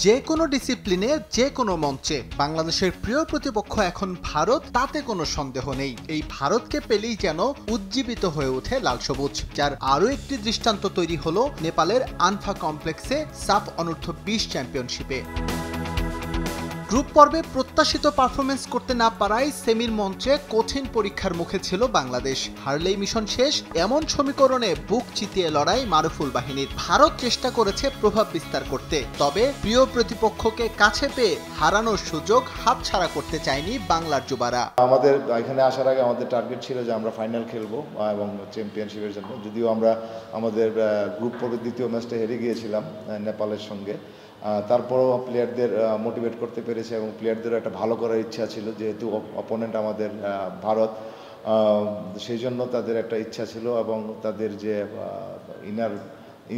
যে কোনো ডিসিপ্লিনে যে কোনো মঞ্চে বাংলাদেশের প্রিয় প্রতিপক্ষ এখন ভারত, তাতে কোনো সন্দেহ নেই। এই ভারতকে পেলেই যেন উজ্জীবিত হয়ে ওঠে লাল সবুজ, যার আরও একটি দৃষ্টান্ত তৈরি হলো নেপালের আনফা কমপ্লেক্সে সাফ অনূর্ধ্ব 20 চ্যাম্পিয়নশিপে। গ্রুপ পর্বে প্রত্যাশিত পারফরমেন্স করতে না পারায় সেমির মঞ্চে কঠিন পরীক্ষার মুখে ছিল বাংলাদেশ। হারলেই মিশন শেষ, এমন সমীকরণে বুক চিতিয়ে লড়াই মারুফুল বাহিনীর। ভারত চেষ্টা করেছে প্রভাব বিস্তার করতে, তবে প্রিয় প্রতিপক্ষকে কাছে পেয়ে হারানোর সুযোগ হাতছাড়া করতে চায়নি বাংলার যুবারা। আমাদের এখানে আসার আগে আমাদের টার্গেট ছিল যে আমরা ফাইনাল খেলবো এবং চ্যাম্পিয়নশিপের জন্য, যদিও আমরা আমাদের গ্রুপ পর্বের দ্বিতীয় ম্যাচটা হেরে গিয়েছিলাম নেপালের সঙ্গে। তারপরেও প্লেয়ারদের মোটিভেট করতে পেরেছে এবং প্লেয়ারদেরও একটা ভালো করার ইচ্ছা ছিল, যেহেতু অপোনেন্ট আমাদের ভারত, সেই জন্য তাদের একটা ইচ্ছা ছিল এবং তাদের যে ইনার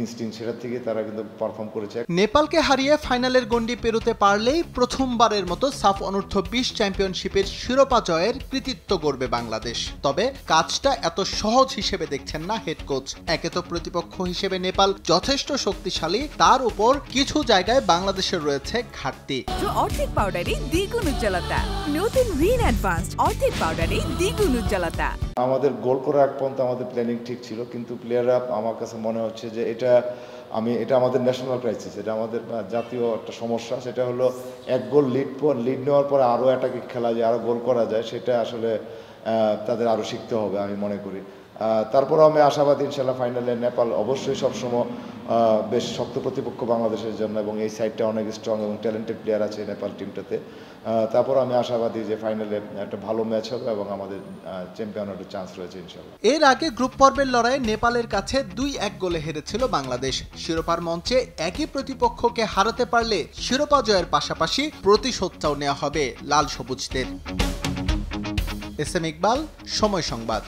ইনস্টিংক্ট সেটা থেকে তারা কিন্তু পারফর্ম করেছে। নেপালকে হারিয়ে ফাইনালের গণ্ডি পেরোতে পারলেই প্রথমবারের মতো সাফ অনূর্ধ্ব 20 চ্যাম্পিয়নশিপের শিরোপা জয়ের কৃতিত্ব গড়বে বাংলাদেশ। তবে কাজটা এত সহজ হিসেবে দেখছেন না হেড কোচ। একে তো প্রতিপক্ষ হিসেবে নেপাল যথেষ্ট শক্তিশালী, তার উপর কিছু জায়গায় বাংলাদেশের রয়েছে ঘাটতি। অর্ধেক পাউডারে দ্বিগুণ উজ্জ্বলতা, নতুন রিন অ্যাডভান্সড অর্ধেক পাউডারে দ্বিগুণ উজ্জ্বলতা। আমাদের গোল করার আগ পর্যন্ত আমাদের প্ল্যানিং ঠিক ছিল, কিন্তু প্লেয়াররা আমার কাছে মনে হচ্ছে যে এটা আমাদের ন্যাশনাল ক্রাইসিস, এটা আমাদের জাতীয় একটা সমস্যা। সেটা হলো এক গোল লিড নেওয়ার পরে আরও অ্যাটাকিং খেলা যায়, আরও গোল করা যায়, সেটা আসলে তাদের আরও শিখতে হবে আমি মনে করি। তারপরেও আমি আশাবাদী ইনশাল্লাহ ফাইনালে নেপাল অবশ্যই সবসময় বেশ শক্ত প্রতিপক্ষ বাংলাদেশের জন্য, এবং এই সাইডটা অনেক স্ট্রং এবং ট্যালেন্টেড প্লেয়ার আছে নেপাল টিমটাতে। তারপর আমি আশাবাদী যে ফাইনালে একটা ভালো ম্যাচ হবে এবং আমাদের চ্যাম্পিয়ন হওয়ার চান্স রয়েছে ইনশাল্লাহ। এর আগে গ্রুপ পর্বের লড়াইয়ে নেপালের কাছে 2-1 গোলে হেরেছিল বাংলাদেশ। শিরোপার মঞ্চে একই প্রতিপক্ষকে হারাতে পারলে শিরোপা জয়ের পাশাপাশি প্রতিশোধটাও নেওয়া হবে লাল সবুজদের। এস এম ইকবাল, সময় সংবাদ।